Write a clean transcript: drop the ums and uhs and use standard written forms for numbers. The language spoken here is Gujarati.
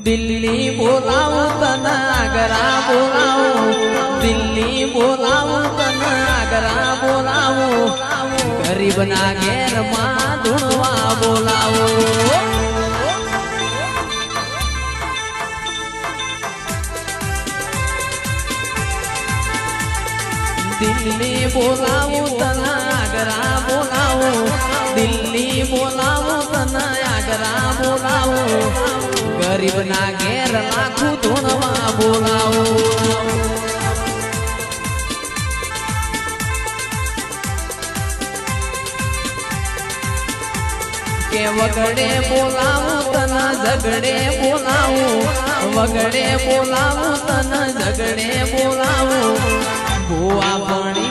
દિલ્હી બોલાવું તને આગરા બોલાવું દિલ્હી બોલાવું તને આગરા બોલાવું ગરીબના ઘેરમાં ધૂણવા બોલાવું દિલ્હી બોલાવું તને આગરા બોલાવું દિલ્હી બોલાવું તને આગરા બોલાવું ગરીબના ઘેર લાખું ધૂણવા બોલાવું કે વગડે બોલાવું તને ઝગડે બોલાવું વગડે બોલાવું તને ઝગડે બોલાવું ભુવા પણ